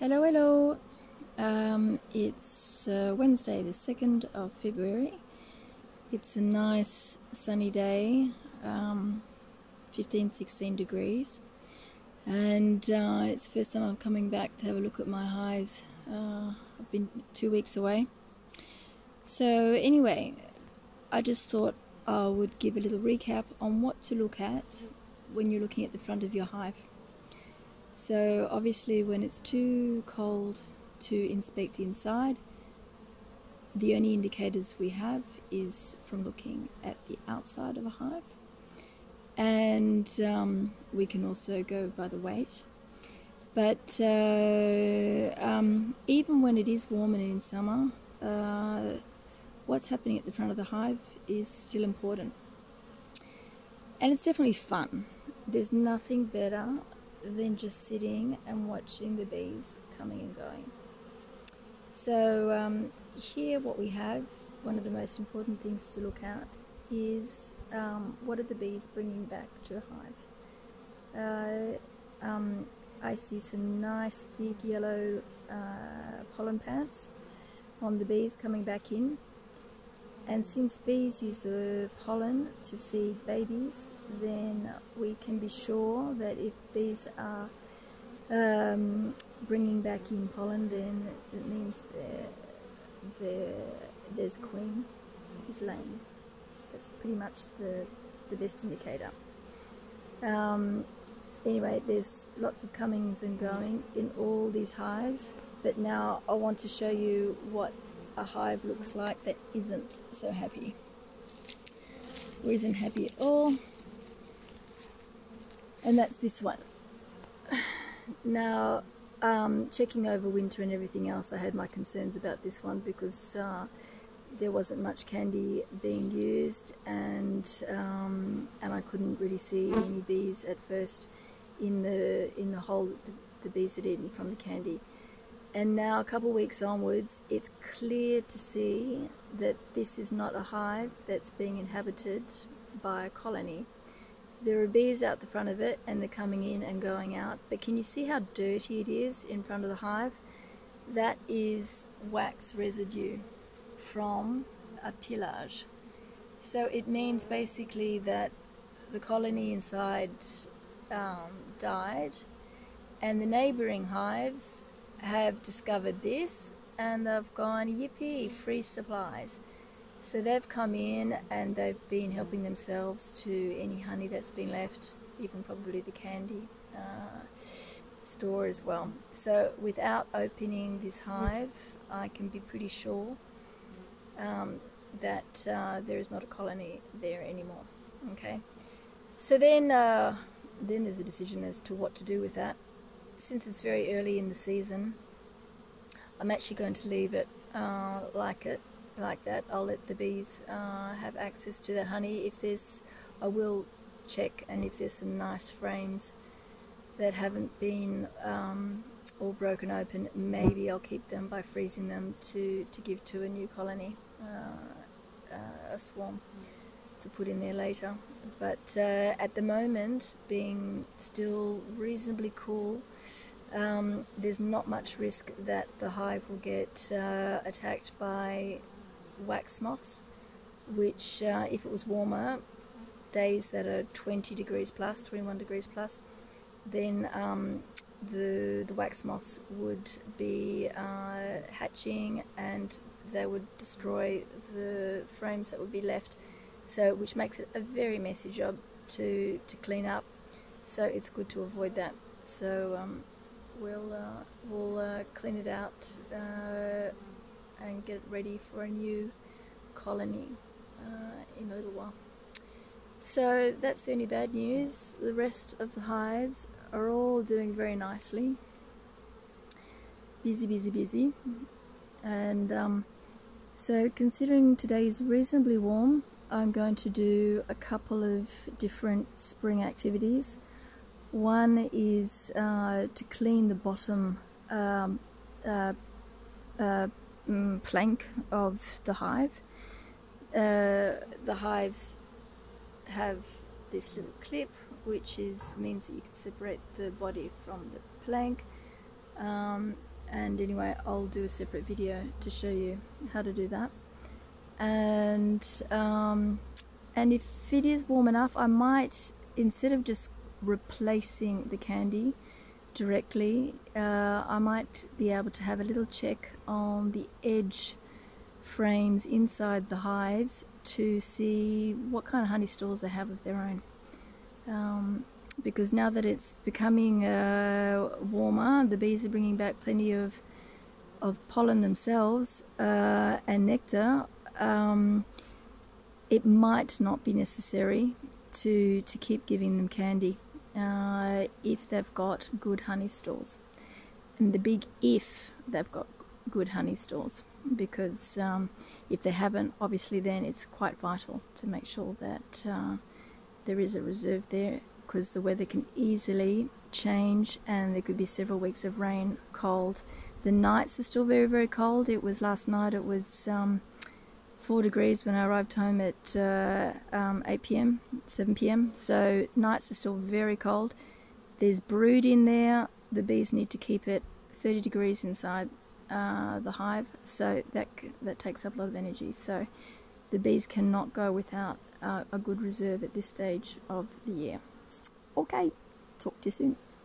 Hello, hello. It's Wednesday, the 2nd of February. It's a nice sunny day, 15-16 degrees, and it's the first time I'm coming back to have a look at my hives. I've been 2 weeks away. So anyway, I just thought I would give a little recap on what to look at when you're looking at the front of your hive. So obviously when it's too cold to inspect inside, the only indicators we have is from looking at the outside of a hive, and we can also go by the weight. But even when it is warm and in summer, what's happening at the front of the hive is still important, and it's definitely fun. There's nothing better than just sitting and watching the bees coming and going. So here what we have, one of the most important things to look at is what are the bees bringing back to the hive. I see some nice big yellow pollen pants on the bees coming back in, and since bees use the pollen to feed babies, then we can be sure that if bees are bringing back in pollen, then it means there's a queen who's laying. That's pretty much the best indicator. Anyway, there's lots of comings and going in all these hives, but now I want to show you what a hive looks like that isn't so happy, or isn't happy at all, and that's this one. Now, checking over winter and everything else, I had my concerns about this one because there wasn't much candy being used, and I couldn't really see any bees at first in the hole that the bees had eaten from the candy. And now, a couple of weeks onwards, it's clear to see that this is not a hive that's being inhabited by a colony. There are bees out the front of it, and they're coming in and going out. But can you see how dirty it is in front of the hive? That is wax residue from a pillage. So it means basically that the colony inside died, and the neighbouring hives have discovered this, and they've gone, yippee, free supplies. So they've come in and they've been helping themselves to any honey that's been left, even probably the candy store as well. So without opening this hive, I can be pretty sure that there is not a colony there anymore. Okay, so then there's a decision as to what to do with that. Since it's very early in the season, I'm actually going to leave it like that. I'll let the bees have access to that honey. I will check, and if there's some nice frames that haven't been all broken open, maybe I'll keep them by freezing them to give to a new colony, a swarm to put in there later. But at the moment, being still reasonably cool, there's not much risk that the hive will get attacked by wax moths, which if it was warmer, days that are 20 degrees plus, 21 degrees plus, then the wax moths would be hatching, and they would destroy the frames that would be left, so which makes it a very messy job to clean up. So it's good to avoid that. So we'll clean it out and get it ready for a new colony in a little while. So that's the only bad news. The rest of the hives are all doing very nicely. Busy, busy, busy. And so considering today is reasonably warm, I'm going to do a couple of different spring activities. One is to clean the bottom plank of the hive. The hives have this little clip, which means that you can separate the body from the plank. and anyway, I'll do a separate video to show you how to do that. And if it is warm enough, I might, instead of just replacing the candy directly, I might be able to have a little check on the edge frames inside the hives to see what kind of honey stores they have of their own. Because now that it's becoming warmer, the bees are bringing back plenty of pollen themselves and nectar. It might not be necessary to keep giving them candy if they've got good honey stores. And the big if they've got good honey stores, because if they haven't, obviously then it's quite vital to make sure that there is a reserve there, because the weather can easily change and there could be several weeks of rain, cold. The nights are still very, very cold. It was last night, it was 4 degrees when I arrived home at 8 p.m, 7 p.m. So nights are still very cold. There's brood in there. The bees need to keep it 30 degrees inside the hive, so that takes up a lot of energy. So the bees cannot go without a good reserve at this stage of the year. Okay, talk to you soon.